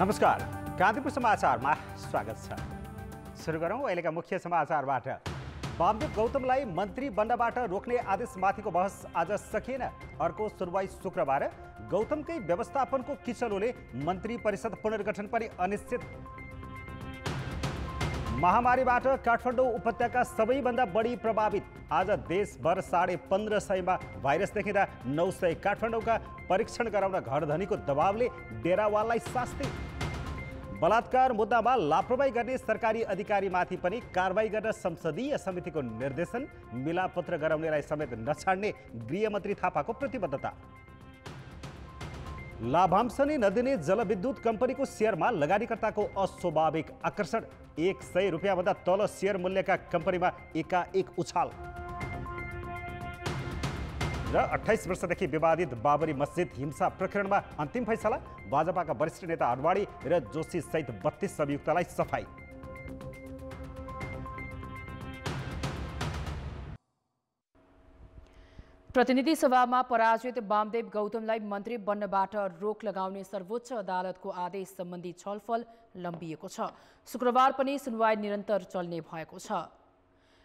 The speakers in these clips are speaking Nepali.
नमस्कार, कान्तिपुर समाचारमा स्वागत छ। सुरु गरौँ अहिलेका मुख्य समाचारबाट। वामदेव गौतमलाई मन्त्री बन्नबाट रोक्ने आदेशमाथिको बहस आज सकिएन। अर्को सुनवाई शुक्रबार। गौतमकै व्यवस्थापनको किचलोले मन्त्री परिषद पुनर्गठन पनि अनिश्चित। महामारीबाट काठमाडौँ उपत्यका सबैभन्दा बढी प्रभावित। आज देशभर 1550 भाइरस देखिँदा 900 काठमाडौँका परीक्षण गराउन घरधनीको दबावले डेरावाललाई शास्ति। बलात्कार मुद्दामा लापरवाही गर्ने सरकारी अधिकारीमाथि पनि कारबाही गर्न संसदीय समितिको निर्देशन। मिलापत्र गराउनेलाई समेत नछाड्ने गृहमन्त्री थापाको प्रतिबद्धता। लाभांश नै नदिने जलविद्युत कम्पनीको सेयरमा लगानीकर्ताको अस्वाभाविक आकर्षण। 100 रुपियाँभन्दा तल सेयर मूल्यका कम्पनीमा एकाएक उछाल। र 28 वर्षदेखि विवादित बाबरी मस्जिद हिंसा प्रकरणमा अन्तिम फैसला। भाजपाका वरिष्ठ नेता अडवाणी र जोशी सहित 32 अभियुक्तलाई सफाई। प्रतिनिधि सभामा पराजित वामदेव गौतमलाई मन्त्री बन्नबाट रोक लगाउने सर्वोच्च अदालतको आदेश सम्बन्धी छलफल लम्बिएको छ। शुक्रबार पनि सुनवाई निरन्तर चल्ने भएको छ।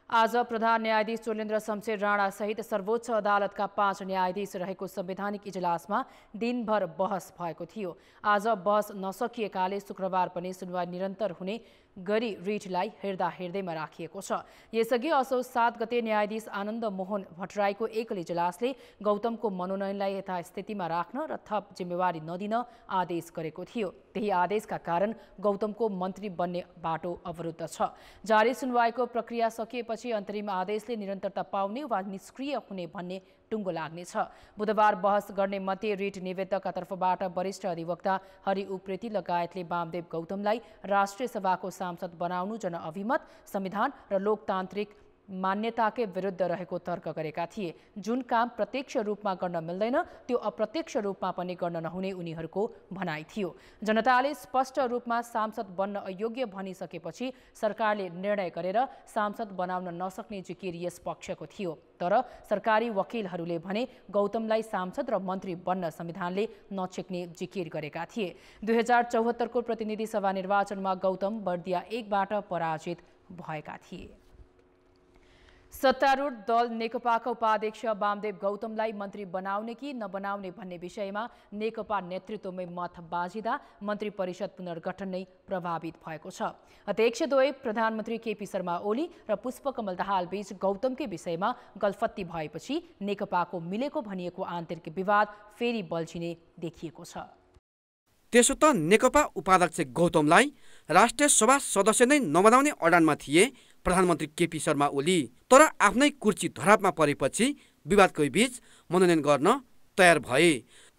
आज प्रधान न्यायाधीश चोलेन्द्र शमशेर राणा सहित सर्वोच्च अदालतका 5 न्यायाधीश रहेको संवैधानिक इजलासमा दिनभर बहस भएको थियो। आज बहस नसकिएकाले शुक्रबार पनि सुनवाई निरन्तर हुने गरी रिटलाई हेर्दैमा राखिएको छ। यसअघि असोज 7 गते न्यायाधीश आनन्द मोहन भट्टराईको एकल इजलासले गौतमको मनोनयनलाई यथास्थितिमा राख्न र थप जिम्मेवारी नदिन आदेश गरेको थियो। त्यही आदेशका कारण गौतमको मन्त्री बन्ने बाटो अवरुद्ध छ। जारी सुनवाईको प्रक्रिया सकिएपछि अन्तरिम आदेशले निरन्तरता पाउने वा निष्क्रिय हुने भन्ने टुङ्गो लाग्नेछ। बुधबार बहस गर्ने मध्ये रिट निवेदकका तर्फबाट वरिष्ठ अधिवक्ता हरि उप्रेती लगायतले वामदेव गौतमलाई राष्ट्रिय सभाको सांसद बनाउनु जनअभिमत, संविधान र लोकतान्त्रिक मान्यताकै विरुद्ध रहेको तर्क गरेका थिए। जुन काम प्रत्यक्ष रूपमा गर्न मिल्दैन त्यो अप्रत्यक्ष रूपमा पनि गर्न नहुने उनीहरूको भनाइ थियो। जनताले स्पष्ट रूपमा सांसद बन्न अयोग्य भनिसकेपछि सरकारले निर्णय गरेर सांसद बनाउन नसक्ने जिकिर यस पक्षको थियो। तर सरकारी वकिलहरूले भने गौतमलाई सांसद र मन्त्री बन्न संविधानले नछेक्ने जिकिर गरेका थिए। 2074 को प्रतिनिधि सभा निर्वाचनमा गौतम बर्दिया 1 बाट पराजित भएका थिए। सत्तारूढ दल नेकपाका उपाध्यक्ष वामदेव गौतमलाई मन्त्री बनाउने कि नबनाउने भन्ने विषयमा नेकपा नेतृत्वमै मत बाजिँदा मन्त्री परिषद पुनर्गठन नै प्रभावित भएको छ। अध्यक्षद्वय प्रधानमन्त्री केपी शर्मा ओली र पुष्पकमल दाहाल बीच गौतमकै विषयमा गलफत्ती भएपछि नेकपाको मिलेको भनिएको आन्तरिक विवाद फेरि बल्झिने देखिएको छ। त्यसो त नेकपा उपाध्यक्ष गौतमलाई राष्ट्रिय सभा सदस्य नै नबनाउने अडानमा थिए प्रधानमन्त्री केपी शर्मा ओली। तर आफ्नै कुर्सी धरापमा परेपछि विवादकै बीच मनोनयन गर्न तयार भए।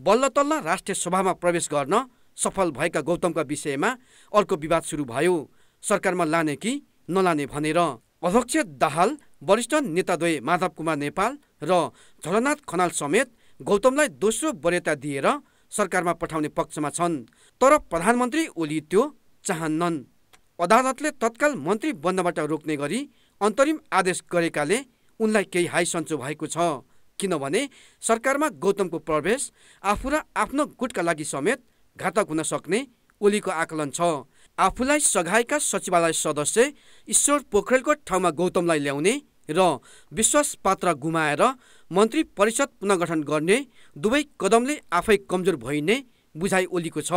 बल्ल तल्ल राष्ट्रिय सभामा प्रवेश गर्न सफल भएका गौतमका विषयमा अर्को विवाद सुरु भयो, सरकारमा लाने कि नलाने भनेर। अध्यक्ष दाहाल, वरिष्ठ नेताद्वय माधव कुमार नेपाल र झलनाथ खनाल समेत गौतमलाई दोस्रो वरियता दिएर सरकारमा पठाउने पक्षमा छन्। तर प्रधानमन्त्री ओली त्यो चाहन्नन्। अदालतले तत्काल मन्त्री बन्नबाट रोक्ने गरी अन्तरिम आदेश गरेकाले उनलाई केही हाई सन्चो भएको छ। किनभने सरकारमा गौतमको प्रवेश आफू र आफ्नो गुटका लागि समेत घातक हुन सक्ने ओलीको आकलन छ। आफूलाई सघाएका सचिवालय सदस्य ईश्वर पोखरेलको ठाउँमा गौतमलाई ल्याउने र विश्वास पात्र गुमाएर मन्त्री परिषद पुनर्गठन गर्ने दुवै कदमले आफै कमजोर भइने बुझाइ ओलीको छ।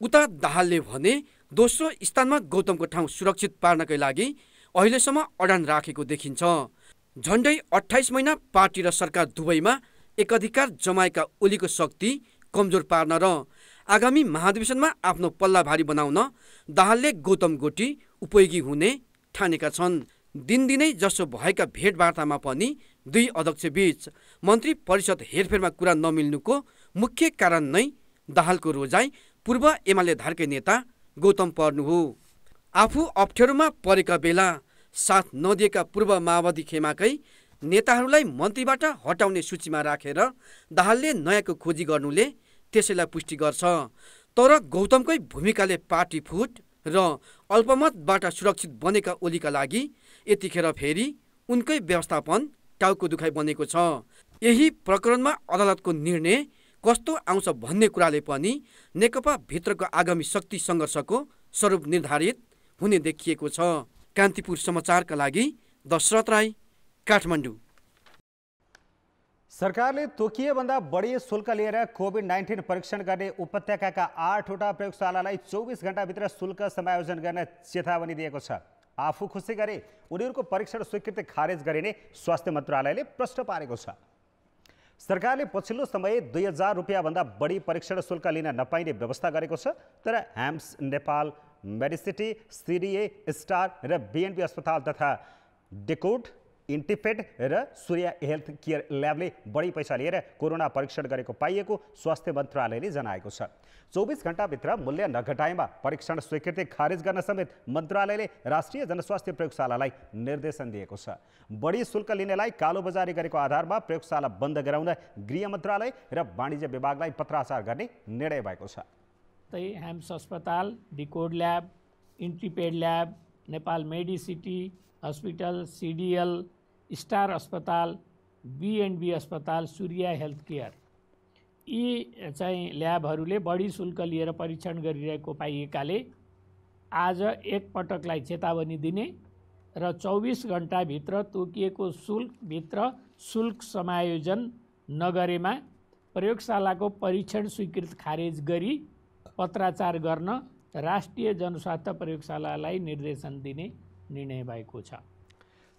उता दाहालले भने दोस्रो स्थानमा गौतमको ठाउँ सुरक्षित पार्नकै लागि अहिलेसम्म अडान राखेको देखिन्छ। झन्डै 28 महिना पार्टी र सरकार दुवैमा एकाधिकार जमाएका ओलीको शक्ति कमजोर पार्न र आगामी महाधिवेशनमा आफ्नो पल्ला भारी बनाउन दाहालले गौतम गोटी उपयोगी हुने ठानेका छन्। दिनदिनै जसो भएका भेटवार्तामा पनि दुई अध्यक्ष बीच मन्त्री परिषद हेरफेरमा कुरा नमिल्नुको मुख्य कारण नै दाहालको रोजाइ पूर्व एमाले धारकै नेता गौतम पर्नु हो। आफू अप्ठ्यारोमा परेका बेला साथ नदिएका पूर्व माओवादी खेमाकै नेताहरूलाई मन्त्रीबाट हटाउने सूचीमा राखेर दाहालले नयाँको खोजी गर्नुले त्यसैलाई पुष्टि गर्छ। तर गौतमकै भूमिकाले पार्टी फुट र अल्पमतबाट सुरक्षित बनेका ओलीका लागि यतिखेर फेरि उनकै व्यवस्थापन टाउको दुखाइ बनेको छ। यही प्रकरणमा अदालतको निर्णय कस्तो आउँछ भन्ने कुराले पनि नेकपा भित्रको आगामी शक्ति सङ्घर्षको स्वरूप निर्धारित हुने देखिएको छ। कान्तिपुर समाचारका लागि दशरथ राई, काठमाडौँ। सरकारले तोकिएभन्दा बढी शुल्क लिएर कोभिड-19 परीक्षण गर्ने उपत्यकाका 8वटा प्रयोगशालालाई 24 घण्टाभित्र शुल्क समायोजन गर्न चेतावनी दिएको छ। आफू खुसी गरे उनीहरूको परीक्षण स्वीकृति खारेज गरिने स्वास्थ्य मन्त्रालयले प्रश्न पारेको छ। सरकारले पछिल्लो समय 2000 रुपियाँभन्दा बढी परीक्षण शुल्क लिन नपाइने व्यवस्था गरेको छ। तर ह्याम्स नेपाल, मेडिसिटी, सिडिए, स्टार र बिएनबी अस्पताल तथा डेकोड, इन्टिपेड र सूर्य हेल्थ केयर ल्याबले बढी पैसा लिएर कोरोना परीक्षण गरेको पाइएको स्वास्थ्य मन्त्रालयले जनाएको छ। 24 घण्टाभित्र मूल्य नघटाएमा परीक्षण स्वीकृति खारेज गर्न समेत मन्त्रालयले राष्ट्रिय जनस्वास्थ्य प्रयोगशालालाई निर्देशन दिएको छ। बढी शुल्क लिनेलाई कालोबजारी गरेको आधारमा प्रयोगशाला बन्द गराउन गृह मन्त्रालय र वाणिज्य विभागलाई पत्राचार गर्ने निर्णय भएको छ। ह्याम्स अस्पताल, डिकोड ल्याब, इन्टिपेड lab, Nepal medicity hospital, CDL, star अस्पताल, बिएनबी अस्पताल, सूर्य हेल्थ केयर यी चाहिँ ल्याबहरूले बढी शुल्क लिएर परीक्षण गरिरहेको पाइएकाले आज एक पटकलाई चेतावनी दिने र 24 घण्टाभित्र तोकिएको शुल्कभित्र शुल्क समायोजन नगरेमा प्रयोगशालाको परीक्षण स्वीकृत खारेज गरी पत्राचार गर्न राष्ट्रिय जनस्वास्थ्य प्रयोगशालालाई निर्देशन दिने निर्णय भएको छ।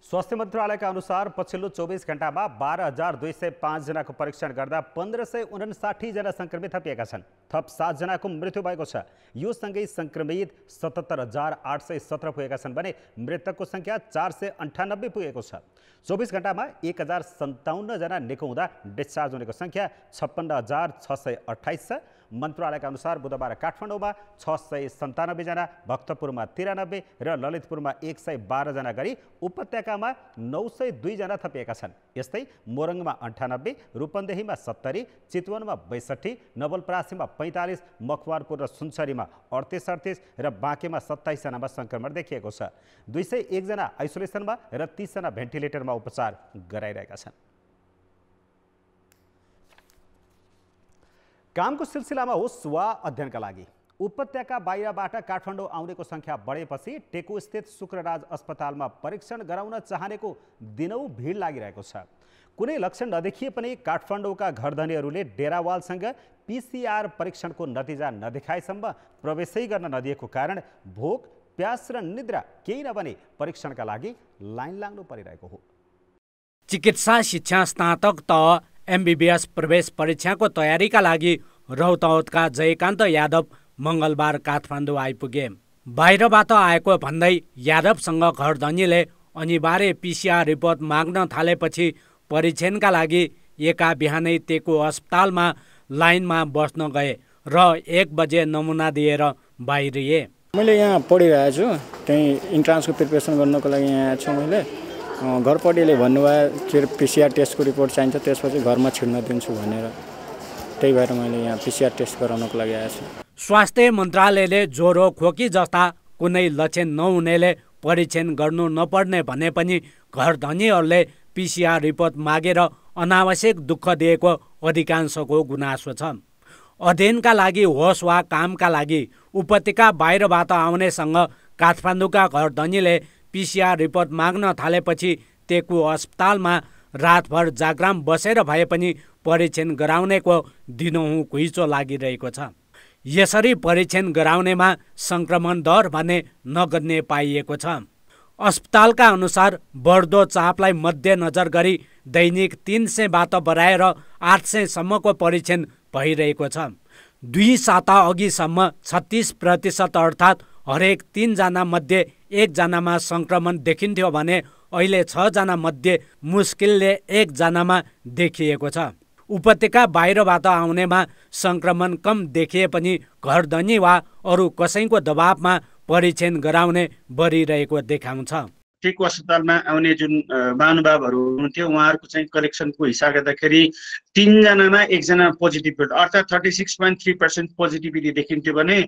स्वास्थ्य मन्त्रालयका अनुसार पछिल्लो 24 घण्टामा 12,205 जनाको परीक्षण गर्दा 1559 जना सङ्क्रमित थपिएका छन्। थप 7 जनाको मृत्यु भएको छ। यो सँगै सङ्क्रमित 77,817 पुगेका छन् भने मृतकको सङ्ख्या 498 पुगेको छ। 24 घण्टामा 1057 जना निको हुँदा डिस्चार्ज हुनेको सङ्ख्या 56,628 छ। मन्त्रालयका अनुसार बुधबार काठमाडौँमा 697 जना, भक्तपुरमा 93 र ललितपुरमा 112 जना गरी उपत्यकामा 902 जना थपिएका छन्। यस्तै मोरङमा 98, रूपन्देहीमा 70, चितवनमा 62, नवलपरासीमा 45, मकवानपुर र सुनसरीमा 38 र बाँकेमा 27 जनामा सङ्क्रमण देखिएको छ। 201 जना आइसोलेसनमा र 30 जना भेन्टिलेटरमा उपचार गराइरहेका छन्। कामको सिलसिलामा होस् वा अध्ययनका लागि उपत्यका बाहिरबाट काठमाडौँ आउनेको सङ्ख्या बढेपछि टेकु स्थित शुक्रराज अस्पतालमा परीक्षण गराउन चाहनेको दिनौँ भिड लागिरहेको छ। कुनै लक्षण नदेखिए पनि काठमाडौँका घरधनीहरूले डेरावालसँग पिसिआर परीक्षणको नतिजा नदेखाएसम्म प्रवेशै गर्न नदिएको कारण भोक, प्यास र निद्रा केही नबने परीक्षणका लागि लाइन लाग्नु परिरहेको हो। चिकित्सा शिक्षा स्नातक तह एमबीबीएस प्रवेश परीक्षाको तयारीका लागि रौतहटका जयकान्त यादव मङ्गलबार काठमाडौँ आइपुगे। बाहिरबाट आएको भन्दै यादवसँग घरधनीले अनिवार्य पिसिआर रिपोर्ट माग्न थालेपछि परीक्षणका लागि एका बिहानै टेकु अस्पतालमा लाइनमा बस्न गए र 1 बजे नमुना दिएर बाहिरिए। मैले यहाँ पढिरहेको छु, त्यही इन्ट्रान्सको प्रिपरेसन गर्नको लागि यहाँ छु। मैले घरपट्टिले भन्नुभयो के पिसिआर टेस्टको रिपोर्ट चाहिन्छ, त्यसपछि घरमा छिर्न दिन्छु भनेर, त्यही भएर मैले यहाँ पिसिआर टेस्ट गराउनको लागि आएको छु। स्वास्थ्य मन्त्रालयले ज्वरो, खोकी जस्ता कुनै लक्षण नहुनेले परीक्षण गर्नु नपर्ने भने पनि घरधनीहरूले पिसिआर रिपोर्ट मागेर अनावश्यक दुःख दिएको अधिकांशको गुनासो छ। अध्ययनका लागि होस् वा कामका लागि उपत्यका बाहिरबाट आउनेसँग काठमाडौँका घरधनीले पिसिआर रिपोर्ट माग्न थालेपछि टेकु अस्पतालमा रातभर जागराम बसेर भए पनि परीक्षण गराउनेको दिनहुँ घुइँचो लागिरहेको छ। यसरी परीक्षण गराउनेमा सङ्क्रमण दर भने नगर्ने पाइएको छ। अस्पतालका अनुसार बढ्दो चापलाई मध्यनजर गरी दैनिक 300बाट बढाएर 800 सम्मको परीक्षण भइरहेको छ। 2 साता अघिसम्म 36% अर्थात् हरेक 3 जना मध्ये 1 जनामा सङ्क्रमण देखिन्थ्यो भने अहिले 6 जना मध्ये मुस्किलले 1 जनामा देखिएको छ। उपत्यका बाहिरबाट आउनेमा सङ्क्रमण कम देखिए पनि घरधनी वा अरू कसैको दबावमा परीक्षण गराउने बढिरहेको देखाउँछ। टेकु अस्पतालमा आउने जुन महानुभावहरू हुनुहुन्थ्यो, उहाँहरूको चाहिँ कलेक्सनको हिसाब गर्दाखेरि 3 जनामा 1 जना पोजिटिभ भेट अर्थात् 36.3% पोजिटिभिटी देखिन्थ्यो भने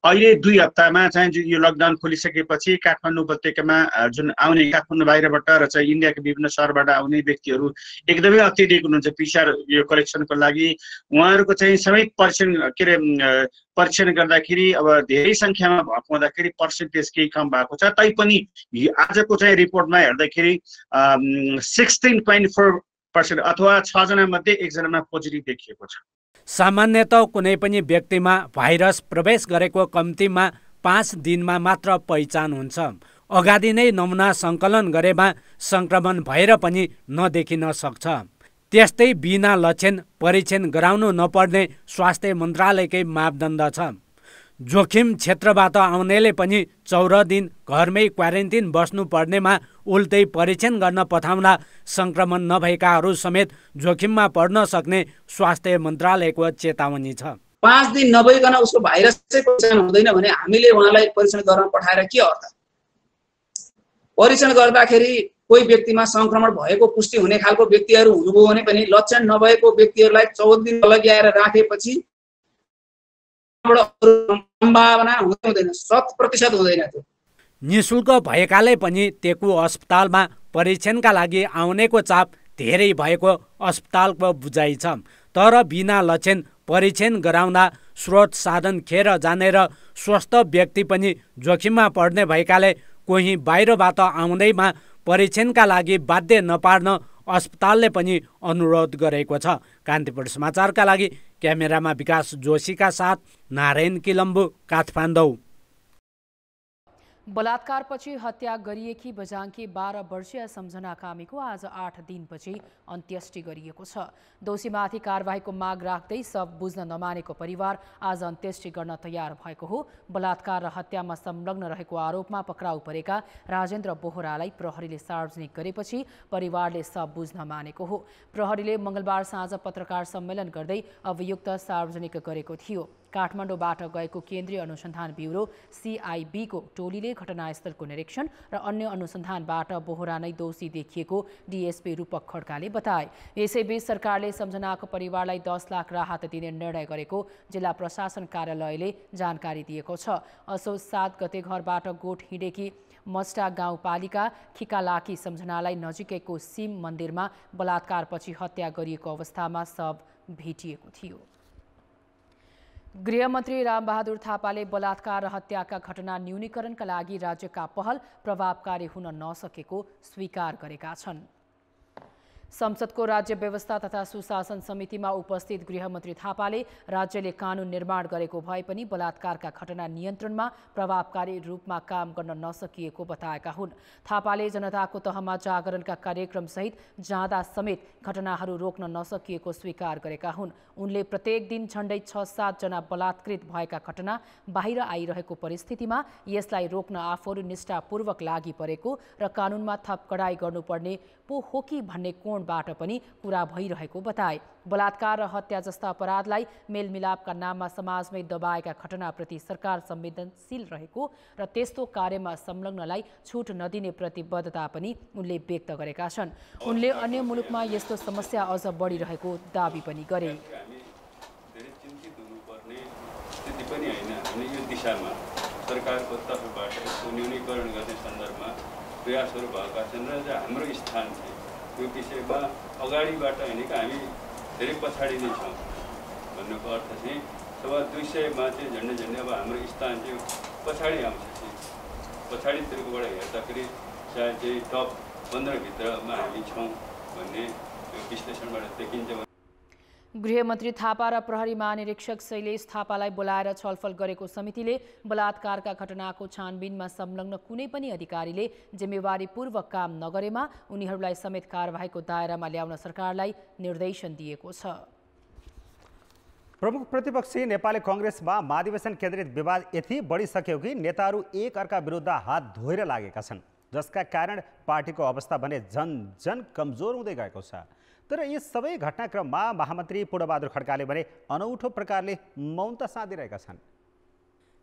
अहिले 2 हप्तामा चाहिँ यो लकडाउन खोलिसकेपछि काठमाडौँ उपत्यकामा जुन आउने काठमाडौँ बाहिरबाट र चाहिँ इन्डियाको विभिन्न सहरबाट आउने व्यक्तिहरू एकदमै अत्याधिक हुनुहुन्छ पिसिआर यो कलेक्सनको लागि। उहाँहरूको चाहिँ सबै परीक्षण गर्दाखेरि अब धेरै सङ्ख्यामा भएको हुँदाखेरि पर्सेन्टेज केही कम भएको छ। तैपनि आजको चाहिँ रिपोर्टमा हेर्दाखेरि 16.4% अथवा 6 जना मध्ये 1 जनामा पोजिटिभ देखिएको छ। सामान्यतः कुनै पनि व्यक्तिमा भाइरस प्रवेश गरेको कम्तीमा 5 दिनमा मात्र पहिचान हुन्छ। अगाडि नै नमुना सङ्कलन गरेमा सङ्क्रमण भएर पनि नदेखिन सक्छ। त्यस्तै बिना लक्षण परीक्षण गराउनु नपर्ने स्वास्थ्य मन्त्रालयकै मापदण्ड छ। जोखिम क्षेत्रबाट आउनेले पनि 14 दिन घरमै क्वारेन्टिन बस्नुपर्नेमा उल्टै परीक्षण गर्न पठाउँदा सङ्क्रमण नभएकाहरू समेत जोखिममा पर्न सक्ने स्वास्थ्य मन्त्रालयको चेतावनी छ। 5 दिन नभइकन उसको भाइरस चाहिँ पहिचान हुँदैन भने हामीले उहाँलाई परीक्षण गर्न पठाएर के अर्थ? परीक्षण गर्दाखेरि कोही व्यक्तिमा सङ्क्रमण भएको पुष्टि हुने खालको व्यक्तिहरू हुनुभयो भने पनि लक्षण नभएको व्यक्तिहरूलाई 14 दिन लगाएर राखेपछि सम्भावना हुँदैन, 100% हुँदैन। त्यो निःशुल्क भएकाले पनि टेकु अस्पतालमा परीक्षणका लागि आउनेको चाप धेरै भएको अस्पतालको बुझाइ छ। तर बिना लक्षण परीक्षण गराउँदा स्रोत साधन खेर जाने र स्वस्थ व्यक्ति पनि जोखिममा पर्ने भएकाले कोही बाहिरबाट आउँदैमा परीक्षणका लागि बाध्य नपार्न अस्पतालले पनि अनुरोध गरेको छ। कान्तिपुर समाचारका लागि क्यामेरामा विकास जोशीका साथ नारायण किलम्बु, काठमाडौँ। बलात्कारपछि हत्या गरिएकी बझाङकी 12 वर्षीय सम्झना कामीको आज 8 दिनपछि अन्त्येष्टि गरिएको छ। दोषीमाथि कारबाहीको माग राख्दै सब बुझ्न नमानेको परिवार आज अन्त्येष्टि गर्न तयार भएको हो। बलात्कार र हत्यामा संलग्न रहेको आरोपमा पक्राउ परेका राजेन्द्र बोहरालाई प्रहरीले सार्वजनिक गरेपछि परिवारले सब बुझ्न मानेको हो। प्रहरीले मंगलबार साँझ पत्रकार सम्मेलन गर्दै अभियुक्त सार्वजनिक गरेको थियो। काठमाडौँबाट गएको केन्द्रीय अनुसन्धान ब्युरो CIB को टोलीले घटनास्थलको निरीक्षण र अन्य अनुसन्धानबाट बोहरा नै दोषी देखिएको DSP रूपक खड्काले बताए। यसैबीच सरकारले सम्झनाको परिवारलाई 10 लाख राहत दिने निर्णय गरेको जिल्ला प्रशासन कार्यालयले जानकारी दिएको छ। असोज 7 गते घरबाट गोठ हिँडेकी मस्टा गाउँपालिका खिकालाकी सम्झनालाई नजिकैको सिम मन्दिरमा बलात्कारपछि हत्या गरिएको अवस्थामा शव भेटिएको थियो। गृहमन्त्री रामबहादुर थापाले बलात्कार र हत्याका घटना न्यूनीकरणका लागि राज्यका पहल प्रभावकारी हुन नसकेको स्वीकार गरेका छन्। संसदको राज्य व्यवस्था तथा सुशासन समितिमा उपस्थित गृहमन्त्री थापाले राज्यले कानून निर्माण गरेको भए पनि बलात्कारका घटना नियन्त्रणमा प्रभावकारी रूपमा काम गर्न नसकिएको बताएका हुन्। थापाले जनताको तहमा जागरणका कार्यक्रमसहित जाँदा समेत घटनाहरू रोक्न नसकिएको स्वीकार गरेका हुन्। उनले प्रत्येक दिन झण्डै 6-7 जना बलात्कृत भएका घटना बाहिर आइरहेको परिस्थितिमा यसलाई रोक्न आफूहरू निष्ठापूर्वक लागि परेको र कानूनमा थप कडाई गर्नुपर्ने पो हो कि भन्ने कोणबाट पनि कुरा भइरहेको बताए। बलात्कार र हत्या जस्ता अपराधलाई मेलमिलापका नाममा समाजमै दबाएका घटनाप्रति सरकार संवेदनशील रहेको र त्यस्तो कार्यमा संलग्नलाई छुट नदिने प्रतिबद्धता पनि उनले व्यक्त गरेका छन्। उनले अन्य मुलुकमा यस्तो समस्या अझ बढिरहेको दाबी पनि गरे। सरकारको तर्फबाट यसको न्यूनीकरण गर्ने सन्दर्भमा प्रयासहरू भएका छन् र हाम्रो स्थान चाहिँ यो विषयमा अगाडिबाट होइन कि हामी धेरै पछाडि नै छौँ भन्नुको अर्थ चाहिँ 200मा चाहिँ झन्डै अब हाम्रो स्थान चाहिँ पछाडि आउँछ। पछाडितिरकोबाट हेर्दाखेरि सायद चाहिँ टप 15 भित्रमा हामी छौँ भन्ने विश्लेषणबाट देखिन्छ। गृहमन्त्री थापा र प्रहरी महानिरीक्षक शैलेश थापालाई बोलाएर छलफल गरेको समितिले बलात्कारका घटनाको छानबिनमा संलग्न कुनै पनि अधिकारीले जिम्मेवारीपूर्वक काम नगरेमा उनीहरूलाई समेत कारबाहीको दायरामा ल्याउन सरकारलाई निर्देशन दिएको छ। प्रमुख प्रतिपक्षी नेपाली कांग्रेसमा महाधिवेशन केन्द्रित विवाद यति बढिसक्यो कि नेताहरू एक अर्का विरुद्ध हात धोएर लागेका छन्, जसका कारण पार्टीको अवस्था भने जन कमजोर हुँदै गएको छ। तर यस सबै घटनाक्रममा महामन्त्री पूर्णबहादुर खड्काले भने अनौठो प्रकारले मौनता साधिरहेका छन्।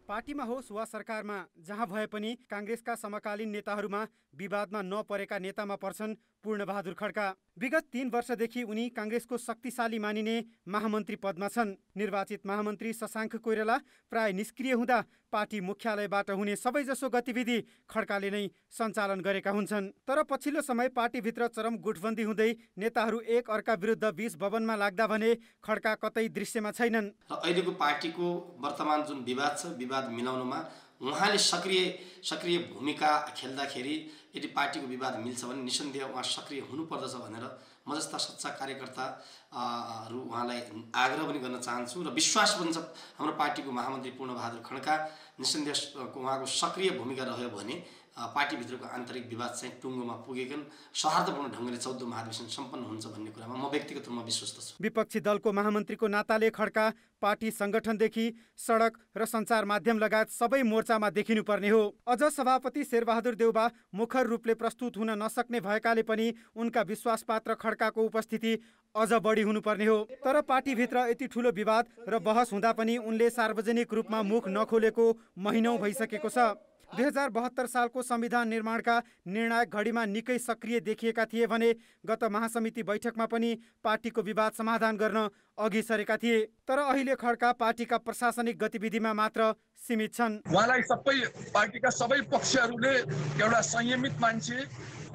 पार्टीमा होस् वा सरकारमा जहाँ भए पनि कांग्रेसका समकालीन नेताहरूमा विवादमा नपरेका नेतामा पर्छन् पूर्णबहादुर खड्का। विगत 3 वर्षदेखि उनी काङ्ग्रेसको शक्तिशाली मानिने महामन्त्री पदमा छन्। निर्वाचित महामन्त्री शशाङ्क कोइराला प्राय निष्क्रिय हुँदा पार्टी मुख्यालयबाट हुने सबैजसो गतिविधि खड्काले नै सञ्चालन गरेका हुन्छन्। तर पछिल्लो समय पार्टीभित्र चरम गुटबन्दी हुँदै नेताहरू एक अर्का विरुद्ध 20 भवनमा लाग्दा भने खड्का कतै दृश्यमा छैनन्। अहिलेको पार्टीको वर्तमान जुन विवाद छ, विवाद मिलाउनुमा उहाँले सक्रिय भूमिका खेल्दाखेरि यदि पार्टीको विवाद मिल्छ भने निसन्देह उहाँ सक्रिय हुनुपर्दछ भनेर म जस्ता सच्चा कार्यकर्ताहरू उहाँलाई आग्रह पनि गर्न चाहन्छु र विश्वास पनि छ हाम्रो पार्टीको महामन्त्री पूर्णबहादुर खड्का निसन्देह उहाँको सक्रिय भूमिका रह्यो भने पार्टीभित्रको आन्तरिक विवाद चाहिँ टुङ्गोमा पुगेकन सौहार्दपूर्ण ढङ्गले 14 महाधिवेशन सम्पन्न हुन्छ भन्ने कुरामा म व्यक्तिगत रूपमा विश्वस्त छु। विपक्षी दलको महामन्त्रीको नाताले खड्का पार्टी संगठनदेखि सडक र सञ्चार माध्यम लगायत सबै मोर्चामा देखिनुपर्ने हो। अझ सभापति शेरबहादुर देउबा मुखर रूपले प्रस्तुत हुन नसक्ने भएकाले पनि उनका विश्वासपात्र खड्काको उपस्थिति अझ बढी हुनुपर्ने हो। तर पार्टीभित्र यति ठुलो विवाद र बहस हुँदा पनि उनले सार्वजनिक रूपमा मुख नखोलेको महिनौं भइसकेको छ। 2072 सालको संविधान निर्माणका निर्णायक घडीमा निकै सक्रिय देखिएका थिए भने गत महासमिति बैठकमा पनि पार्टीको विवाद समाधान गर्न अघि सरेका थिए। तर अहिले खड्का पार्टीका प्रशासनिक गतिविधिमा मात्र सीमित छन्। उहाँलाई सबै पार्टीका सबै पक्षहरूले एउटा संयमित मान्छे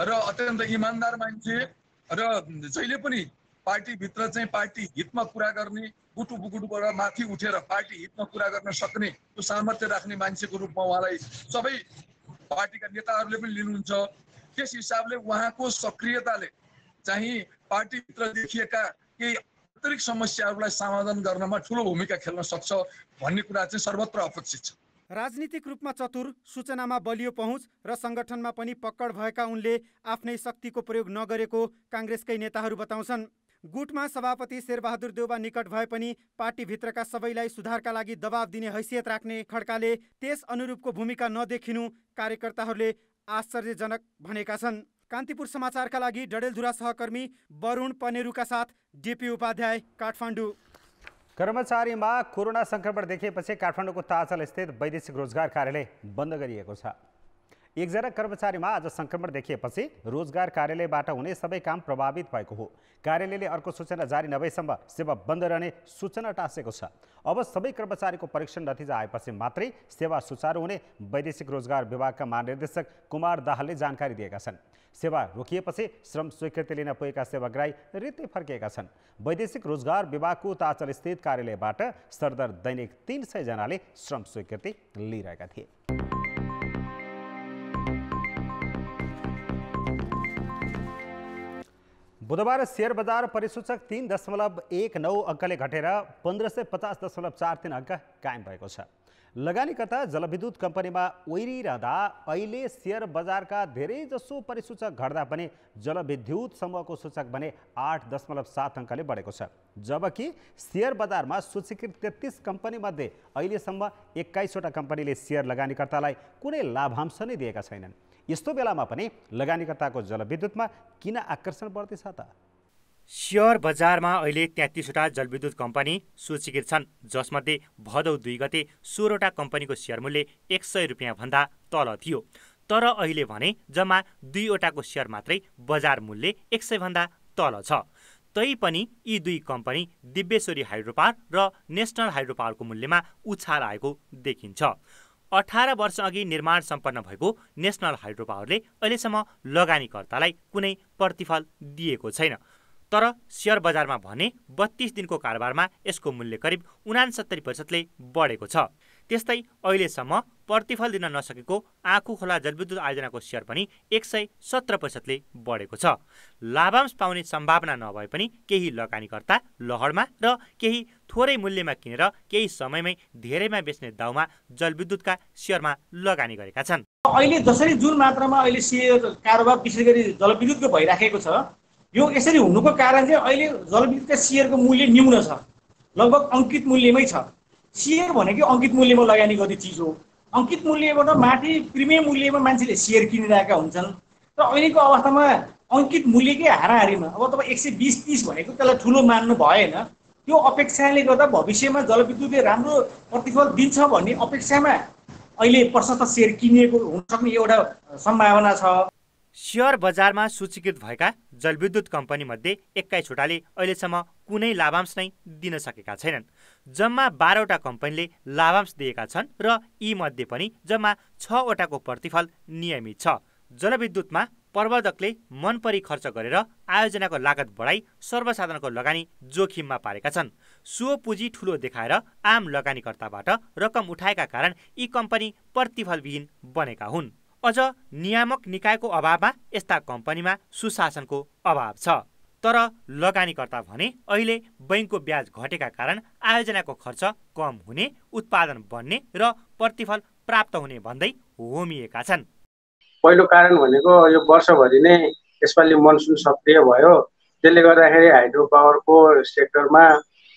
र अत्यन्त इमानदार मान्छे र जहिले पनि पार्टीभित्र चाहिँ पार्टी हितमा कुरा गर्ने, गुटुबाट माथि उठेर पार्टी हितमा कुरा गर्न सक्ने त्यो सामर्थ्य राख्ने मान्छेको रूपमा उहाँलाई सबै पार्टीका नेताहरूले पनि लिनुहुन्छ। त्यस हिसाबले उहाँको सक्रियताले चाहिँ पार्टीभित्र देखिएका केही आन्तरिक समस्याहरूलाई समाधान गर्नमा ठुलो भूमिका खेल्न सक्छ भन्ने कुरा चाहिँ सर्वत्र अपेक्षित छ। राजनीतिक रूपमा चतुर, सूचनामा बलियो पहुँच र संगठनमा पनि पक्कड भएका उनले आफ्नै शक्तिको प्रयोग नगरेको काङ्ग्रेसकै नेताहरू बताउँछन्। गुटमा सभापति शेरबहादुर देउबा निकट भए पनि पार्टीभित्रका सबैलाई सुधारका लागि दबाब दिने हैसियत राख्ने खड्काले त्यस अनुरूपको भूमिका नदेखिनु कार्यकर्ताहरूले आश्चर्यजनक भनेका छन्। कान्तिपुर समाचारका लागि डडेलधुरा सहकर्मी वरुण पनेरुका साथ डिपी उपाध्याय, काठमाडौँ। कर्मचारीमा कोरोना संक्रमण देखिएपछि काठमाडौँको ताजल स्थित वैदेशिक रोजगार कार्यालय बन्द गरिएको छ। एकजना कर्मचारीमा आज संक्रमण देखिएपछि रोजगार कार्यालयबाट हुने सबै काम प्रभावित भएको हो। कार्यालयले अर्को सूचना जारी नभएसम्म सेवा बन्द रहने सूचना टाँसेको छ। अब सबै कर्मचारीको परीक्षण नतिजा आएपछि मात्रै सेवा सुचारू हुने वैदेशिक रोजगार विभागका महानिर्देशक कुमार दाहालले जानकारी दिएका छन्। सेवा रोकिएपछि श्रम स्वीकृति लिन पुगेका सेवाग्राही रित्तै फर्किएका छन्। वैदेशिक रोजगार विभागको ताजल स्थित कार्यालयबाट सरदर दैनिक 300 जनाले श्रम स्वीकृति लिइरहेका थिए। बुधबार शेयर बजार परिसूचक 3.19 अङ्कले घटेर 1550.43 अङ्क कायम भएको छ। लगानीकर्ता जलविद्युत कम्पनीमा ओइरिरहँदा अहिले शेयर बजारका धेरैजसो परिसूचक घट्दा पनि जलविद्युत समूहको सूचक भने 8.7 अङ्कले बढेको छ। जबकि शेयर बजारमा सूचीकृत 33 कम्पनीमध्ये अहिलेसम्म 21वटा कम्पनीले शेयर लगानीकर्तालाई कुनै लाभांश नै दिएका छैनन्। यस्तो बेलामा पनि लगानीकर्ताको जलविद्युतमा किन आकर्षण बढ्दैछ त? शेयर बजारमा अहिले 33वटा जलविद्युत कम्पनी सूचीकृत छन्, जसमध्ये भदौ 2 गते 16वटा कम्पनीको शेयर मूल्य 100 रुपियाँ भन्दा तल थियो। तर अहिले भने जम्मा 2वटाको शेयर मात्रै बजार मूल्य 100 भन्दा तल छ। तैपनि यी दुई कम्पनी दिव्येश्वरी हाइड्रो पावर र नेसनल हाइड्रो पावरको मूल्यमा उछाल आएको देखिन्छ। 18 वर्ष अघि निर्माण सम्पन्न भएको नेसनल हाइड्रो पावरले अहिलेसम्म लगानीकर्तालाई कुनै प्रतिफल दिएको छैन। तर शेयर बजारमा भने 32 दिनको कारोबारमा यसको मूल्य करिब 69% बढेको छ। त्यस्तै अहिलेसम्म प्रतिफल दिन नसकेको आँखु खोला जलविद्युत आयोजनाको शेयर पनि 117% बढेको छ। लाभांश पाउने सम्भावना नभए पनि केही लगानीकर्ता लहरमा र केही थोरै मूल्यमा किनेर केही समयमै धेरैमा बेच्ने दाउमा जलविद्युतका शेयरमा लगानी गरेका छन्। अहिले जसरी जुन मात्रामा अहिले शेयर कारोबार विशेष गरी जलविद्युतको भइराखेको छ, यो यसरी हुनुको कारण चाहिँ अहिले जलविद्युतका शेयरको मूल्य न्यून छ, लगभग अङ्कित मूल्यमै छ। शेयर भनेको अङ्कित मूल्यमा लगानी गर्ने चिज हो। अङ्कित मूल्यबाट माथि प्रिमियम मूल्यमा मान्छेले शेयर किनिरहेका हुन्छन् र अहिलेको अवस्थामा अङ्कित मूल्यकै हाराहारीमा अब तपाईँ 120-30 भनेको त्यसलाई ठुलो मान्नु भएन। त्यो अपेक्षाले गर्दा भविष्यमा जलविद्युतले राम्रो प्रतिफल दिन्छ भन्ने अपेक्षामा अहिले प्रशस्त शेयर किनिएको हुन सक्ने एउटा सम्भावना छ। सेयर बजारमा सूचीकृत भएका जलविद्युत कम्पनीमध्ये 21वटाले अहिलेसम्म कुनै लाभांश नै दिन सकेका छैनन्। जम्मा 12वटा कम्पनीले लाभांश दिएका छन् र यीमध्ये पनि जम्मा 6वटाको प्रतिफल नियमित छ। जलविद्युतमा प्रवर्धकले मनपरी खर्च गरेर आयोजनाको लागत बढाई सर्वसाधारणको लगानी जोखिममा पारेका छन्। सो पुँजी ठूलो देखाएर आम लगानीकर्ताबाट रकम उठाएका कारण यी कम्पनी प्रतिफलविहीन बनेका हुन्। अझ नियामक निकायको अभावमा यस्ता कम्पनीमा सुशासनको अभाव छ। तर लगानीकर्ता भने अहिले बैंकको ब्याज घटेका कारण आयोजनाको खर्च कम हुने, उत्पादन बढ्ने र प्रतिफल प्राप्त हुने भन्दै होमिएका छन्। पहिलो कारण भनेको यो वर्षभरि नै यसपालि मनसुन सक्रिय भयो, त्यसले गर्दाखेरि हाइड्रो पावरको सेक्टरमा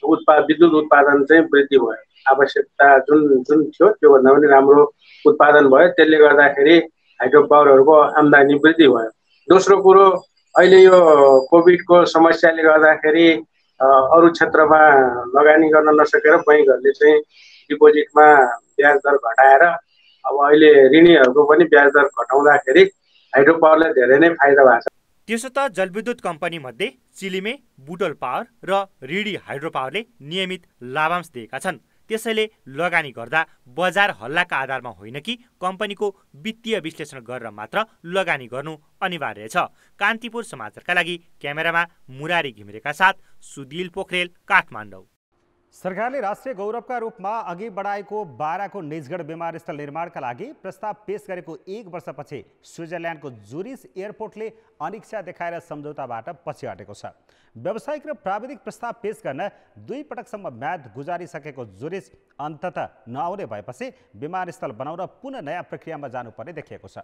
विद्युत उत्पादन चाहिँ वृद्धि भयो। आवश्यकता जुन थियो त्योभन्दा पनि राम्रो उत्पादन भयो, त्यसले गर्दाखेरि हाइड्रो पावरहरूको आम्दानी वृद्धि भयो। दोस्रो कुरो, अहिले यो कोभिडको समस्याले गर्दाखेरि अरू क्षेत्रमा लगानी गर्न नसकेर बैंकहरूले चाहिँ डिपोजिटमा ब्याज दर घटाएर अब अहिले ऋणीहरूको पनि ब्याज दर घटाउँदाखेरि हाइड्रो पावरलाई धेरै नै फाइदा भएको छ। त्यसो त जलविद्युत कम्पनी मध्ये चिलिमे, बुटोल पावर र रिडी हाइड्रो पावरले नियमित लाभांश दिएका छन्। त्यसैले लगानी गर्दा बजार हल्लाका आधारमा होइन कि कम्पनीको वित्तीय विश्लेषण गरेर मात्र लगानी गर्नु अनिवार्य छ। कान्तिपुर समाचारका लागि क्यामेरामा मुरारी घिमिरेका साथ सुदिल पोखरेल, काठमाडौँ। सरकारले राष्ट्रिय गौरवका रूपमा अघि बढाएको बाराको निजगढ विमानस्थल निर्माणका लागि प्रस्ताव पेश गरेको 1 वर्षपछि स्विजरल्यान्डको जुरिच एयरपोर्टले अनिच्छा देखाएर सम्झौताबाट पछि हटेको छ। व्यावसायिक र प्राविधिक प्रस्ताव पेश गर्न 2 पटकसम्म म्याद गुजारिसकेको जुरिच अन्ततः नआउने भएपछि विमानस्थल बनाउन पुनः नयाँ प्रक्रियामा जानुपर्ने देखिएको छ।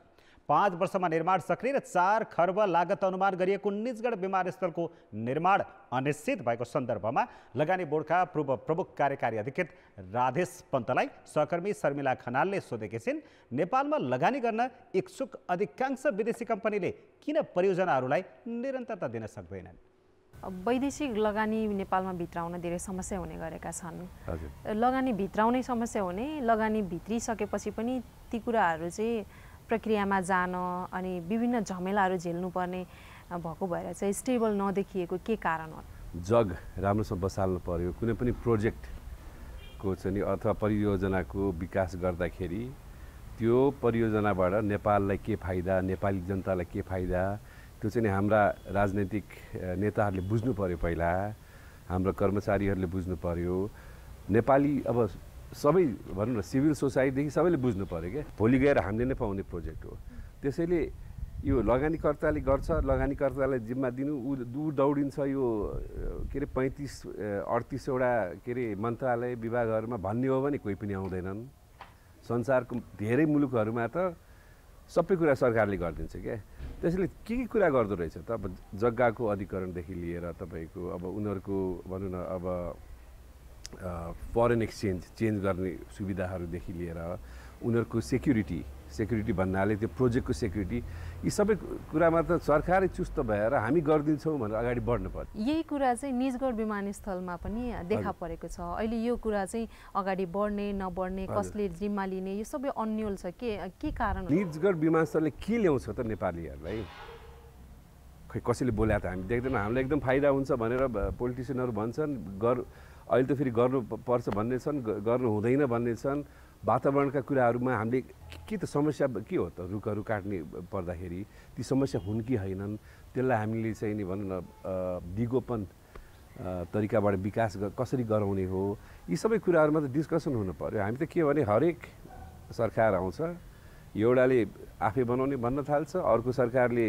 5 वर्षमा निर्माण सक्ने र 4 खर्ब लागत अनुमान गरिएको निजगढ विमानस्थलको निर्माण अनिश्चित भएको सन्दर्भमा लगानी बोर्डका पूर्व प्रमुख कार्यकारी अधिकृत राधेश पन्तलाई सहकर्मी शर्मिला खनालले सोधेकी छिन्। नेपालमा लगानी गर्न इच्छुक अधिकांश विदेशी कम्पनीले किन परियोजनाहरूलाई निरन्तरता दिन सक्दैनन्? वैदेशिक लगानी नेपालमा भित्राउन धेरै समस्या हुने गरेका छन्। लगानी भित्राउने समस्या हुने, लगानी भित्रिसकेपछि पनि ती कुराहरू चाहिँ प्रक्रियामा जान अनि विभिन्न झमेलाहरू झेल्नुपर्ने भएको भएर चाहिँ स्टेबल नदेखिएको के कारण हो? जग राम्रोसँग बसाल्नु पर्यो। कुनै पनि प्रोजेक्टको चाहिँ अथवा परियोजनाको विकास गर्दाखेरि त्यो परियोजनाबाट नेपाललाई के फाइदा, नेपाली जनतालाई के फाइदा, त्यो चाहिँ हाम्रा राजनैतिक नेताहरूले बुझ्नु पर्यो। पहिला हाम्रो कर्मचारीहरूले बुझ्नु पर्यो। नेपाली अब सबै भनौँ न सिभिल सोसाइटीदेखि सबैले बुझ्नु पर्यो क्या। भोलि गएर हामीले नै पाउने प्रोजेक्ट हो। त्यसैले यो लगानीकर्ताले गर्छ, लगानीकर्तालाई जिम्मा दिनु, ऊ दौडिन्छ। यो के अरे 35-38वटा के अरे मन्त्रालय विभागहरूमा भन्ने हो भने कोही पनि आउँदैनन्। संसारको धेरै मुलुकहरूमा त सबै कुरा सरकारले गरिदिन्छ क्या। त्यसैले के कुरा गर्दो रहेछ त? अब जग्गाको अधिकरणदेखि लिएर तपाईँको अब उनीहरूको भनौँ न अब फरेन एक्सचेन्ज चेन्ज गर्ने सुविधाहरूदेखि लिएर उनीहरूको सेक्युरिटी भन्नाले त्यो प्रोजेक्टको सेक्युरिटी, यी सबै कुरामा त सरकारै चुस्त भएर हामी गरिदिन्छौँ भनेर अगाडि बढ्नु पर्छ। यही कुरा चाहिँ निजगढ विमानस्थलमा पनि देखा परेको छ। अहिले यो कुरा चाहिँ अगाडि बढ्ने नबढ्ने, कसले जिम्मा लिने, यो सबै अन्यल छ। के कारण? निजगढ विमानस्थलले के ल्याउँछ त नेपालीहरूलाई? खै कसैले बोल्या त हामी देख्दैनौँ। हामीलाई एकदम फाइदा हुन्छ भनेर पोलिटिसियनहरू भन्छन्। अहिले त फेरि गर्नुपर्छ भन्ने छन्, गर्नु हुँदैन भन्ने छन्। वातावरणका कुराहरूमा हामीले के त समस्या के हो त? रुखहरू काट्ने पर्दाखेरि ती समस्या हुन् कि होइनन्, त्यसलाई हामीले चाहिँ नि भनौँ न विज्ञापन तरिकाबाट विकास कसरी गराउने हो, यी सबै कुराहरूमा त डिस्कसन हुनु पर्यो। हामी त के भने हरेक सरकार आउँछ, एउटाले आफै बनाउने भन्न थाल्छ, अर्को सरकारले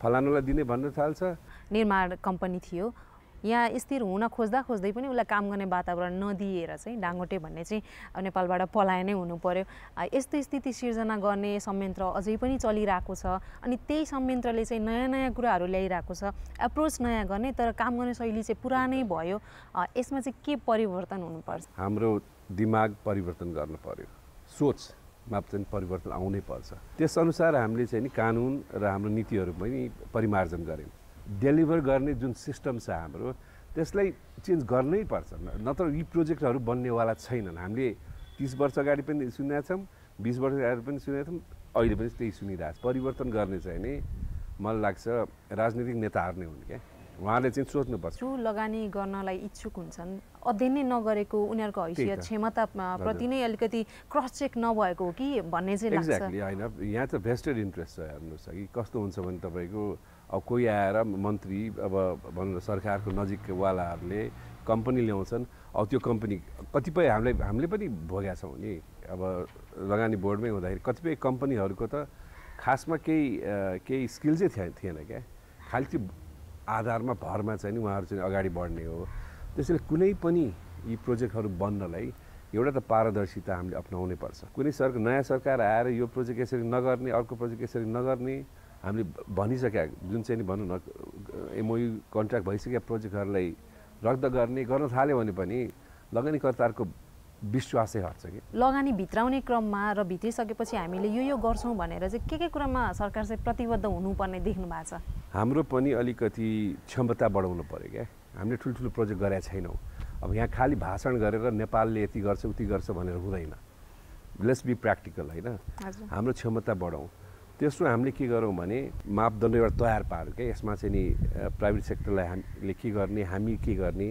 फलानुलाई दिने भन्न थाल्छ। निर्माण कम्पनी थियो, यहाँ स्थिर हुन खोज्दै पनि उसलाई काम गर्ने वातावरण नदिएर चाहिँ डाङ्गोटे भन्ने चाहिँ नेपालबाट पलायनै हुनु पर्यो। यस्तो स्थिति सिर्जना गर्ने संयन्त्र अझै पनि चलिरहेको छ। अनि त्यही संयन्त्रले चाहिँ नयाँ नयाँ कुराहरू ल्याइरहेको छ, एप्रोच नयाँ गर्ने, तर काम गर्ने शैली चाहिँ पुरानै भयो। यसमा चाहिँ के परिवर्तन हुनुपर्छ? हाम्रो दिमाग परिवर्तन गर्नु पर्यो, सोचमा चाहिँ परिवर्तन आउनै पर्छ। त्यसअनुसार हामीले चाहिँ नि कानुन र हाम्रो नीतिहरू पनि परिमार्जन गऱ्यौँ। डेलिभर गर्ने जुन सिस्टम छ हाम्रो, त्यसलाई चेन्ज गर्नै पर्छ। नत्र यी प्रोजेक्टहरू बन्नेवाला छैनन्। हामीले 30 वर्ष अगाडि पनि सुनेका छौँ, 20 वर्ष अगाडि पनि सुनेका छौँ, अहिले पनि त्यही सुनिरहेको छ। परिवर्तन गर्ने चाहिँ नि मलाई लाग्छ राजनीतिक नेताहरू नै हुन् क्या, उहाँले चाहिँ सोच्नुपर्छ। जो लगानी गर्नलाई इच्छुक हुन्छन्, अध्ययन नै नगरेको, उनीहरूको हैसियत क्षमता प्रति नै अलिकति क्रस चेक नभएको हो कि भन्ने चाहिँ लाग्छ। एक्ज्याक्टली होइन, यहाँ त भेस्टेड इन्ट्रेस्ट छ। हेर्नुहोस् कि कस्तो हुन्छ भने तपाईँको अब कोही आएर मन्त्री अब भनौँ न सरकारको नजिकवालाहरूले कम्पनी ल्याउँछन्, अब त्यो कम्पनी कतिपय हामीले पनि भोगेका छौँ नि। अब लगानी बोर्डमै हुँदाखेरि कतिपय कम्पनीहरूको त खासमा केही स्किल चाहिँ थिएन क्या, खालि त्यो आधारमा भरमा चाहिँ नि उहाँहरू चाहिँ अगाडि बढ्ने हो। त्यसैले कुनै पनि यी प्रोजेक्टहरू बन्नलाई एउटा त पारदर्शिता हामीले अपनाउनै पर्छ। कुनै नयाँ सरकार आएर यो प्रोजेक्ट यसरी नगर्ने, अर्को प्रोजेक्ट यसरी नगर्ने हामीले भनिसक्या, जुन चाहिँ नि भनौँ न MOU कन्ट्र्याक्ट भइसकेका प्रोजेक्टहरूलाई रद्द गर्न थाल्यो भने पनि लगानीकर्ताहरूको विश्वासै हट्छ कि। लगानी भित्राउने क्रममा र भित्रिसकेपछि हामीले यो गर्छौँ भनेर चाहिँ के कुरामा सरकार चाहिँ प्रतिबद्ध हुनुपर्ने देख्नु भएको छ? हाम्रो पनि अलिकति क्षमता बढाउनु पऱ्यो क्या। हामीले ठुल्ठुलो प्रोजेक्ट गरेका छैनौँ। अब यहाँ खालि भाषण गरेर नेपालले यति गर्छ उति गर्छ भनेर हुँदैन। लेट्स बी प्र्याक्टिकल होइन, हाम्रो क्षमता बढाउँ। तेस्रो हामीले के गरौँ भने मापदण्ड एउटा तयार पार्यो क्या, यसमा चाहिँ नि प्राइभेट सेक्टरलाई हामीले के गर्ने, हामी के गर्ने,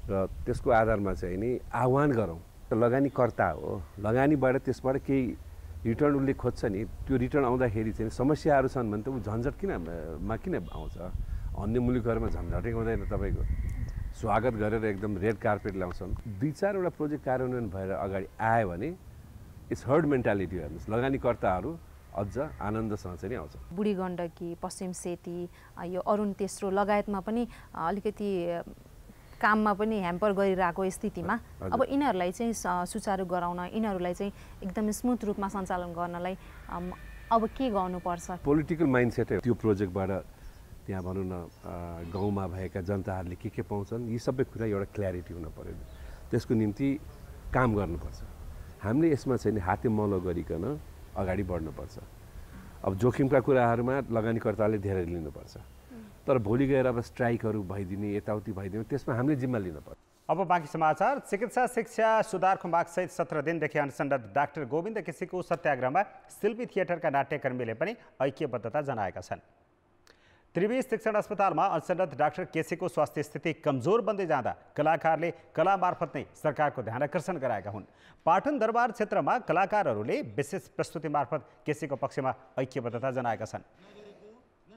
र त्यसको आधारमा चाहिँ नि आह्वान गरौँ। लगानीकर्ता हो, लगानीबाट त्यसबाट केही रिटर्न उसले खोज्छ नि, त्यो रिटर्न आउँदाखेरि चाहिँ समस्याहरू छन् भने त ऊ झन्झट किन आउँछ? अन्य मुलुकहरूमा झन्झटै हुँदैन। तपाईँको स्वागत गरेर एकदम रेड कार्पेट ल्याउँछन्। 2-4वटा प्रोजेक्ट कार्यान्वयन भएर अगाडि आयो भने इट्स हर्ड मेन्टालिटी। हेर्नुहोस्, लगानीकर्ताहरू अझ आनन्दसँग चाहिँ आउँछ। बुढी गण्डकी, पश्चिम सेती, यो अरुण तेस्रो लगायतमा पनि अलिकति काममा पनि ह्याम्पर गरिरहेको स्थितिमा अब यिनीहरूलाई चाहिँ सुचारू गराउन, यिनीहरूलाई चाहिँ एकदम स्मुथ रूपमा सञ्चालन गर्नलाई अब के गर्नुपर्छ? पोलिटिकल माइन्डसेट त्यो प्रोजेक्टबाट त्यहाँ भनौँ न गाउँमा भएका जनताहरूले के पाउँछन्, यी सबै कुरा एउटा क्ल्यारिटी हुन पर्यो। त्यसको निम्ति काम गर्नुपर्छ। हामीले यसमा चाहिँ हाते मलो गरिकन अगाडि बढ्नुपर्छ। अब जोखिमका कुराहरूमा लगानीकर्ताले धेरै लिनुपर्छ, तर भोलि गएर अब स्ट्राइकहरू भइदिने, यताउति भइदिने, त्यसमा हामीले जिम्मा लिनुपर्छ। अब बाँकी समाचार। चिकित्सा शिक्षा सुधारको मागसहित 17 दिनदेखि अनसनरत डाक्टर गोविन्द केसीको सत्याग्रहमा शिल्पी थिएटरका नाट्यकर्मीले पनि ऐक्यबद्धता जनाएका छन्। त्रिवी शिक्षण अस्पतालमा अनसनरत डाक्टर केसीको स्वास्थ्य स्थिति कमजोर बन्दै जाँदा कलाकारले कला मार्फत नै सरकारको ध्यान आकर्षण गराएका हुन्। पाटन दरबार क्षेत्रमा कलाकारहरूले विशेष प्रस्तुति मार्फत केसीको पक्षमा ऐक्यबद्धता जनाएका छन्।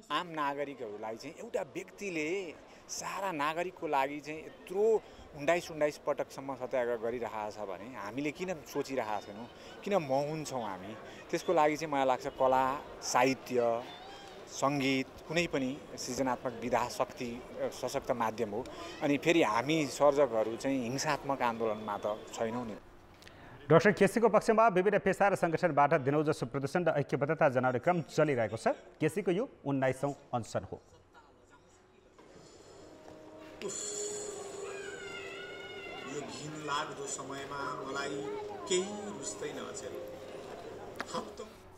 आम नागरिकहरूलाई चाहिँ एउटा व्यक्तिले सारा नागरिकको लागि चाहिँ यत्रो 19 पटकसम्म सत्याग्रह गरिरहेको छ भने हामीले किन सोचिरहेका छैनौँ, किन मौन छौँ हामी? त्यसको लागि चाहिँ मलाई लाग्छ कला, साहित्य, सङ्गीत कुनै पनि सृजनात्मक विधा शक्ति सशक्त माध्यम हो। अनि फेरि हामी सर्जकहरू चाहिँ हिंसात्मक आन्दोलनमा त छैनौँ नि। डाक्टर केसीको पक्षमा विभिन्न पेसा र सङ्गठनबाट दिनौजसो प्रदर्शन र ऐक्यबद्धता जनाउने क्रम चलिरहेको छ। केसीको यो 19औं अनसन हो। यो घिनलाग्दो समयमा मलाई केही रुच्दैन अचेल।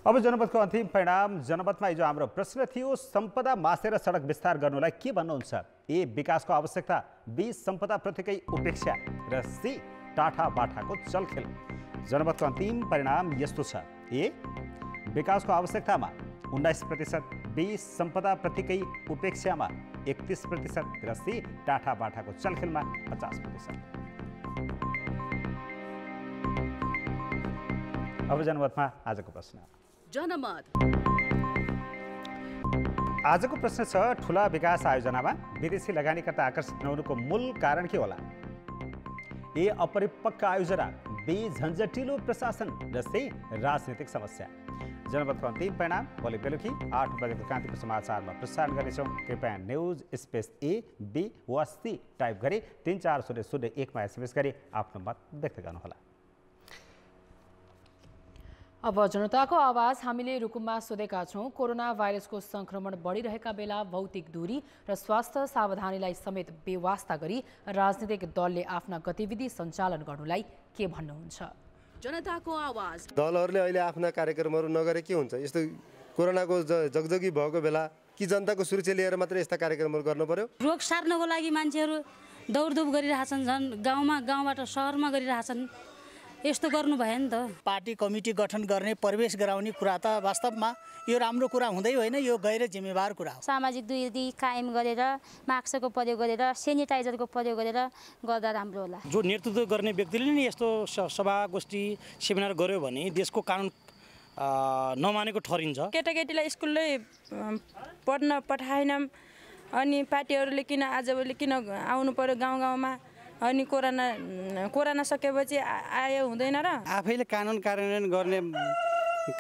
अब जनमतको अन्तिम परिणाम। जनमतमा हिजो हाम्रो प्रश्न थियो, सम्पदा मासेर सडक विस्तार गर्नुलाई के भन्नुहुन्छ? ए, विकासको आवश्यकता, बी, सम्पदाप्रतिकै उपेक्षा, र सी, टाठा बाठाको चलखेल। जनमतको अन्तिम परिणाम यस्तो छ। ए, विकासको आवश्यकतामा 19%, बी, सम्पदाप्रतिकै उपेक्षामा 31% र सी, टाठा बाठाको चलखेलमा 50%। अब जनमतमा आजको प्रश्न। जनमत आजको प्रश्न छ, ठुला विकास आयोजनामा विदेशी लगानीकर्ता आकर्षित नहुनुको मूल कारण के होला? ए, अपरिपक्व आयोजना, बी, झन्झटिलो प्रशासन, र सी, राजनीतिक समस्या। जनमतको अन्तिम परिणाम भोलि बेलुकी 8 बजेको कान्तिपुर समाचारमा प्रसारण गर्नेछौँ। कृपया न्युज स्पेस ए, बी वा सी टाइप गरी 34001मा SMS गरी आफ्नो मत व्यक्त गर्नुहोला। अब जनताको आवाज हामीले रुकुममा सोधेका छौँ, कोरोना भाइरसको संक्रमण बढिरहेका बेला भौतिक दूरी र स्वास्थ्य सावधानीलाई समेत बेवास्ता गरी राजनीतिक दलले आफ्ना गतिविधि सञ्चालन गर्नुलाई के भन्नुहुन्छ? जनताको आवाज। दलहरूले अहिले आफ्ना कार्यक्रमहरू नगरे के हुन्छ? यस्तो कोरोनाको जगजगी भएको बेला कि जनताको सुरक्षा लिएर मात्रै यस्ता कार्यक्रमहरू गर्नु पर्यो? रोग सार्नको लागि मान्छेहरू दौडधुप गरिरहेछन्, झन् गाउँबाट सहरमा गरिरहेछन्। यस्तो गर्नु भयो नि त। पार्टी कमिटी गठन गर्ने प्रवेश गराउने कुरा त वास्तवमा यो राम्रो कुरा हुँदै होइन, यो गैर जिम्मेवार कुरा हो। सामाजिक दूरी कायम गरेर मास्कको प्रयोग गरेर सेनिटाइजरको प्रयोग गरेर गर्दा राम्रो होला। जो नेतृत्व गर्ने व्यक्तिले नै यस्तो सभा गोष्ठी सेमिनार गर्यो भने देशको कानुन नमानेको ठहरिन्छ। केटाकेटीलाई स्कुलले पढ्न पठाएनौँ अनि पार्टीहरूले किन आजभोलि किन आउनु पर्यो गाउँ गाउँमा अनि कोरोना सकेपछि आयो हुँदैन र? आफैले कानुन कार्यान्वयन गर्ने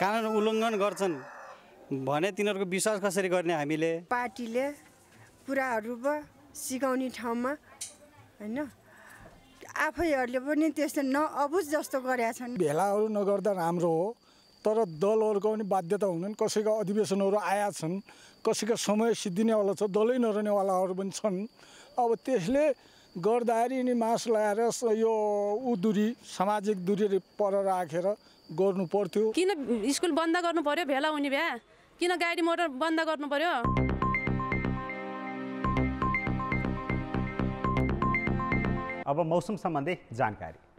कानुन उल्लङ्घन गर्छन् भने तिनीहरूको विश्वास कसरी गर्ने हामीले? पार्टीले कुराहरू सिकाउने ठाउँमा होइन आफैहरूले पनि त्यस्तो नअबुझ जस्तो गरेका छन्। भेलाहरू नगर्दा राम्रो हो, तर दलहरूको पनि बाध्यता हुन्छन्। कसैका अधिवेशनहरू आएका छन्, कसैका समय सिद्धिनेवाला छ, दलै नरहनेवालाहरू पनि छन्। अब त्यसले गर्दाखेरि नि मास्क लगाएर यो दूरी सामाजिक दूरी पर राखेर गर्नु पर्थ्यो। किन स्कुल बन्द गर्नु पर्यो? भेला हुने भए किन गाडी मोटर बन्द गर्नु पर्यो? अब मौसम सम्बन्धी जानकारी।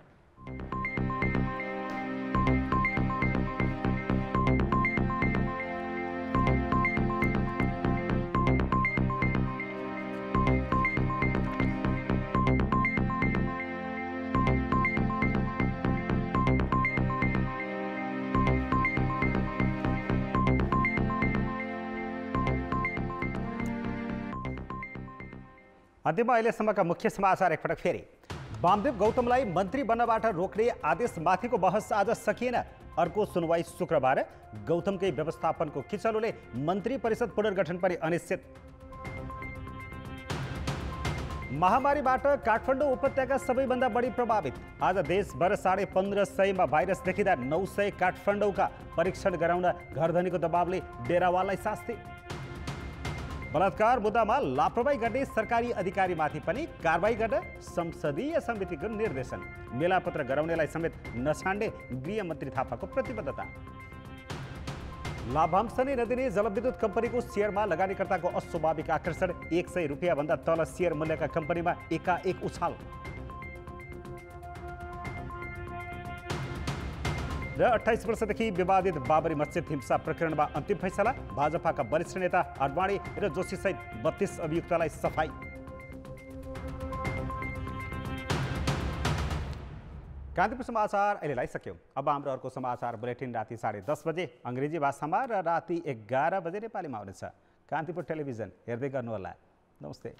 अन्त्यमा अहिलेसम्मका मुख्य समाचार एकपटक फेरि। वामदेव गौतमलाई मन्त्री बन्नबाट रोक्ने आदेशमाथिको बहस आज सकिएन। अर्को सुनवाई शुक्रबार। गौतमकै व्यवस्थापनको किचलोले मन्त्री परिषद पुनर्गठन पनि अनिश्चित। महामारीबाट काठमाडौँ उपत्यका सबैभन्दा बढी प्रभावित। आज देशभर 1550 मा भाइरस देखिँदा 900 काठमाडौँका परीक्षण गराउन घरधनीको दबावले डेरावाललाई शास्ति। बलात्कार मुद्दामा लापरवाही गर्ने सरकारी अधिकारीमाथि पनि कारबाही गर्न संसदीय समितिको निर्देशन। मेलापत्र गराउनेलाई समेत नछाड्ने गृहमन्त्री थापाको प्रतिबद्धता। लाभांश नै नदिने जलविद्युत कम्पनीको सेयरमा लगानीकर्ताको अस्वाभाविक आकर्षण। 100 रुपियाँभन्दा तल सेयर मूल्यका कम्पनीमा एकाएक उछाल। र 28 वर्षदेखि विवादित बाबरी मस्जिद हिंसा प्रकरणमा अन्तिम फैसला। भाजपाका वरिष्ठ नेता आडवाणी र जोशीसहित 32 अभियुक्तलाई सफाई। कान्तिपुर समाचार अहिलेलाई सक्यौं। अब हाम्रो अर्को समाचार बुलेटिन राति 10:30 बजे अङ्ग्रेजी भाषामा र राति 11 बजे नेपालीमा हुनेछ। कान्तिपुर टेलिभिजन हेर्दै गर्नुहोला। नमस्ते।